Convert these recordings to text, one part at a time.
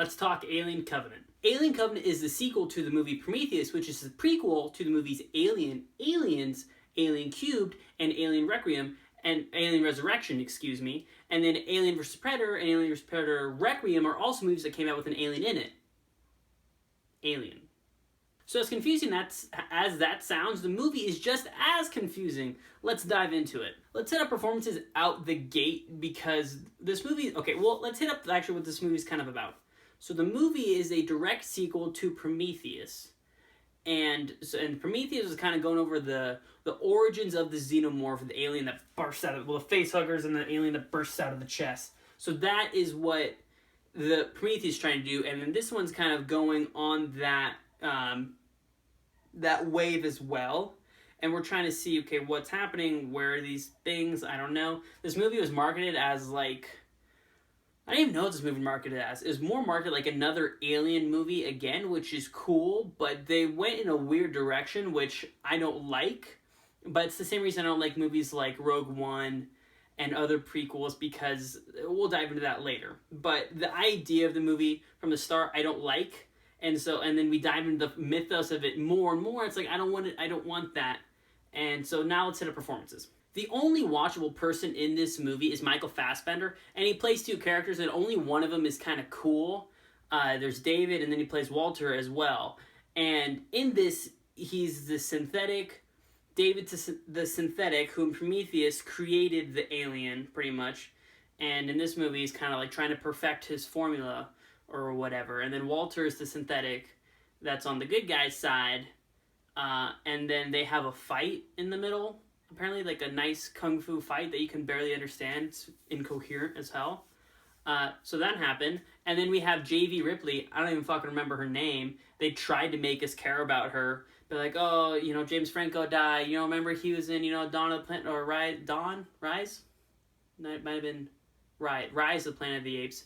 let's talk Alien Covenant. Alien Covenant is the sequel to the movie Prometheus, which is the prequel to the movies Alien, Aliens, Alien Cubed, and Alien Requiem, and Alien Resurrection, excuse me. And then Alien vs. Predator and Alien vs. Predator Requiem are also movies that came out with an alien in it. Alien. So as confusing as that sounds, the movie is just as confusing. Let's dive into it. Let's hit up performances out the gate, because this movie... Okay, well, let's hit up actually what this movie is kind of about. So the movie is a direct sequel to Prometheus. And Prometheus is kind of going over the origins of the Xenomorph, the alien that bursts out of... Well, the face huggers and the alien that bursts out of the chest. So that is what the Prometheus is trying to do. And then this one's kind of going on that... that wave as well, and we're trying to see, okay, what's happening, where are these things, I don't know. This movie was marketed as, like, I don't even know what this movie was marketed as. It was more marketed like another Alien movie again, which is cool, but they went in a weird direction, which I don't like, but it's the same reason I don't like movies like Rogue One and other prequels, because we'll dive into that later. But the idea of the movie from the start, I don't like. And then we dive into the mythos of it more and more. It's like, I don't want that. And so now let's hit up performances. The only watchable person in this movie is Michael Fassbender, and he plays two characters, and only one of them is kind of cool. There's David, and then he plays Walter as well. And in this, he's the synthetic, David's the synthetic, whom Prometheus created the alien, pretty much. And in this movie, he's kind of like trying to perfect his formula, or whatever. And then Walter is the synthetic that's on the good guy's side. And then they have a fight in the middle. Apparently, like a nice kung fu fight that you can barely understand. It's incoherent as hell. So that happened. And then we have J.V. Ripley. I don't even fucking remember her name. They tried to make us care about her. They're like, oh, James Franco died. Remember he was in, Dawn of the Planet, or Rise? No, it might have been Rise of the Planet of the Apes.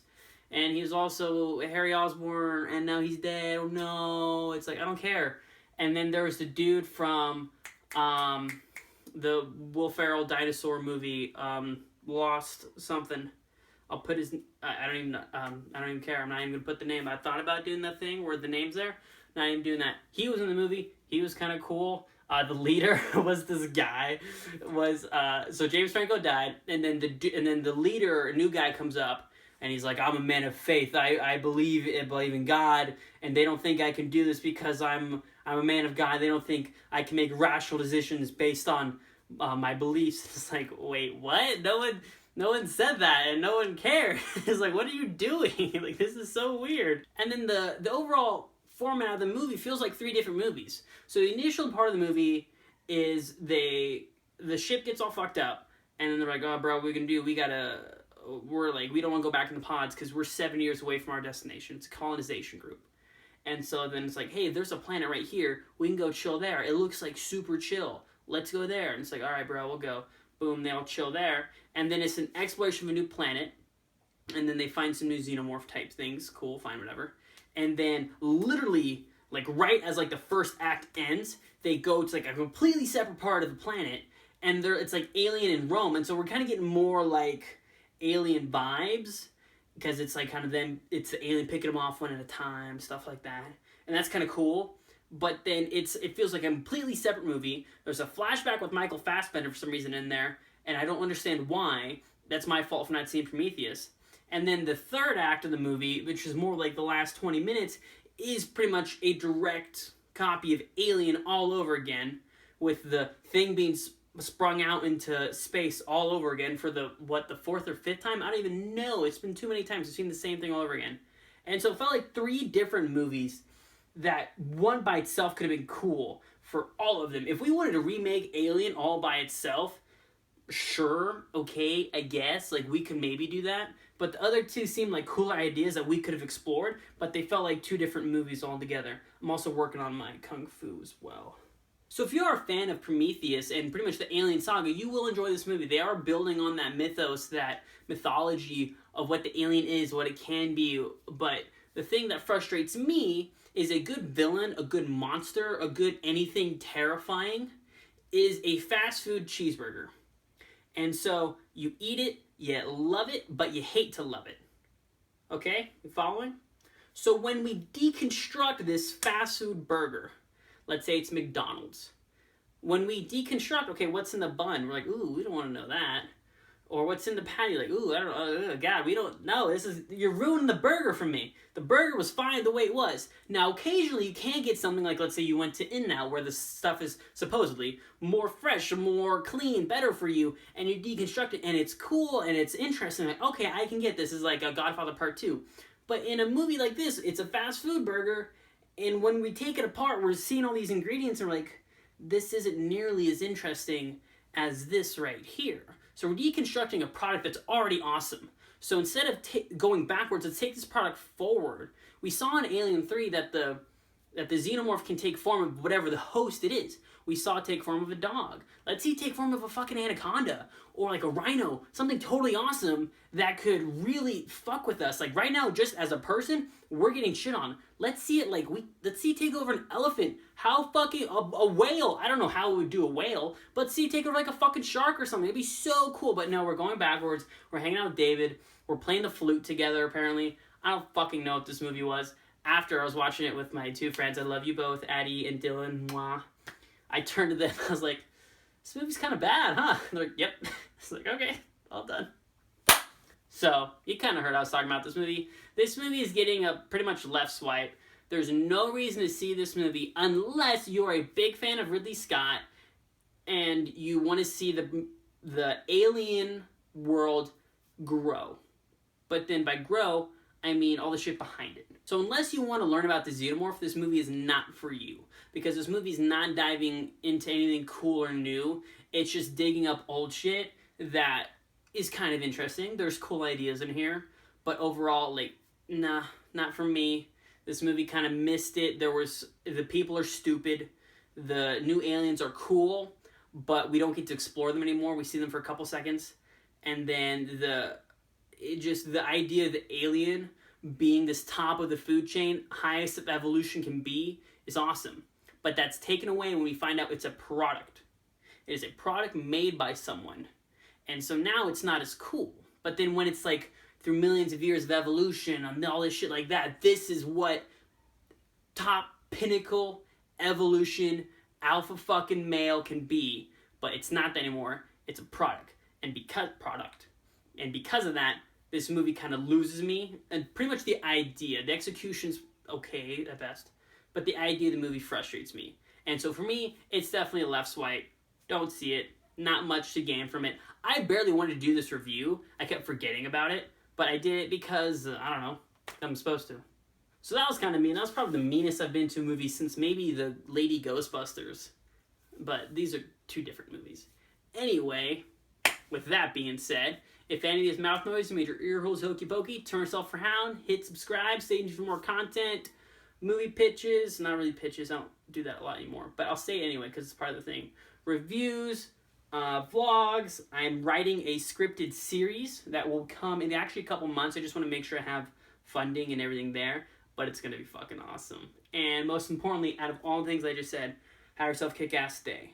And he was also Harry Osborn, and now he's dead. Oh no, it's like, I don't care. And then there was the dude from the Will Ferrell dinosaur movie, Lost something. I'll put his... I don't even care. I'm not even gonna put the name. I thought about doing that thing where the name's there. Not even doing that. He was in the movie. He was kind of cool. The leader was this guy. So James Franco died, and then the leader, a new guy, comes up. And he's like, I'm a man of faith. I believe in God, and they don't think I can do this because I'm a man of God. They don't think I can make rational decisions based on my beliefs. It's like, wait, what? No one said that, and no one cared. It's like, what are you doing? Like, this is so weird. And then the overall format of the movie feels like three different movies. So the initial part of the movie is the ship gets all fucked up, and then they're like, oh, bro, what we can do? We don't want to go back in the pods because we're 7 years away from our destination. It's a colonization group. And so then it's like, hey, there's a planet right here. We can go chill there. It looks like super chill. Let's go there. And it's like, all right, bro, we'll go. Boom, they all chill there. And then it's an exploration of a new planet. And then they find some new xenomorph type things. Cool, fine, whatever. And then literally, like right as like the first act ends, they go to like a completely separate part of the planet. And it's like Alien in Rome. And so we're kind of getting more like Alien vibes, because it's like kind of them, it's the alien picking them off one at a time, stuff like that, and that's kind of cool. But then it feels like a completely separate movie. There's a flashback with Michael Fassbender for some reason in there, and I don't understand why. That's my fault for not seeing Prometheus. And then the third act of the movie, which is more like the last 20 minutes, is pretty much a direct copy of Alien all over again, with the thing being sprung out into space all over again for the fourth or fifth time? I don't even know. It's been too many times. I've seen the same thing all over again. And so it felt like three different movies that one by itself could have been cool for all of them. If we wanted to remake Alien all by itself, sure, okay, I guess. Like, we could maybe do that. But the other two seemed like cooler ideas that we could have explored, but they felt like two different movies altogether. I'm also working on my kung fu as well. So if you're a fan of Prometheus and pretty much the Alien saga, you will enjoy this movie. They are building on that mythology of what the alien is, what it can be. But the thing that frustrates me is a good villain, a good monster, a good anything terrifying is a fast food cheeseburger. And so you eat it, you love it, but you hate to love it. Okay? You following? So when we deconstruct this fast food burger, let's say it's McDonald's, when we deconstruct, okay, what's in the bun? We're like, ooh, we don't want to know that. Or what's in the patty? Like, ooh, I don't know. God, we don't know. You're ruining the burger for me. The burger was fine the way it was. Now, occasionally you can get something like, let's say you went to In-N-Out, where the stuff is supposedly more fresh, more clean, better for you, and you deconstruct it, and it's cool, and it's interesting. Like, okay, I can get this. This is like a Godfather Part 2. But in a movie like this, it's a fast food burger, and when we take it apart, we're seeing all these ingredients, and we're like, this isn't nearly as interesting as this right here. So we're deconstructing a product that's already awesome. So instead of going backwards, let's take this product forward. We saw in Alien 3 that the Xenomorph can take form of whatever the host it is. We saw it take form of a dog. Let's see it take form of a fucking anaconda or like a rhino, something totally awesome that could really fuck with us. Like right now, just as a person, we're getting shit on. Let's see it let's see it take over an elephant. How fucking a whale? I don't know how it would do a whale, but see it take over like a fucking shark or something. It'd be so cool. But no, we're going backwards. We're hanging out with David. We're playing the flute together. Apparently, I don't fucking know what this movie was. After I was watching it with my two friends, I love you both, Addie and Dylan. Mwah. I turned to them. I was like, "This movie's kind of bad, huh?" And they're like, "Yep." It's like, "Okay, all done." So you kind of heard I was talking about this movie. This movie is getting a pretty much left swipe. There's no reason to see this movie unless you're a big fan of Ridley Scott and you want to see the alien world grow. But then by grow, I mean all the shit behind it. So unless you want to learn about the Xenomorph, this movie is not for you. Because this movie is not diving into anything cool or new. It's just digging up old shit that is kind of interesting. There's cool ideas in here. But overall, like, nah, not for me. This movie kind of missed it. The people are stupid. The new aliens are cool, but we don't get to explore them anymore. We see them for a couple seconds. And then the idea of the alien being this top of the food chain, highest of evolution can be, is awesome. But that's taken away when we find out it's a product. It is a product made by someone. And so now it's not as cool. But then when it's like through millions of years of evolution and all this shit like that, this is what top pinnacle evolution alpha fucking male can be. But it's not that anymore. It's a product. And because of that, this movie kind of loses me. And pretty much the idea. The execution's okay at best. But the idea of the movie frustrates me. And so for me, it's definitely a left swipe. Don't see it. Not much to gain from it. I barely wanted to do this review. I kept forgetting about it. But I did it because, I don't know, I'm supposed to. So that was kind of mean. That was probably the meanest I've been to a movie since maybe the Lady Ghostbusters. But these are two different movies. Anyway, with that being said, if any of these mouth noises made your ear holes hokey pokey, turn yourself for hound, hit subscribe, stay tuned for more content. Movie pitches, not really pitches, I don't do that a lot anymore, but I'll say it anyway because it's part of the thing. Reviews, vlogs, I'm writing a scripted series that will come in actually a couple months. I just want to make sure I have funding and everything there, but it's going to be fucking awesome. And most importantly, out of all the things I just said, have yourself a kick-ass day.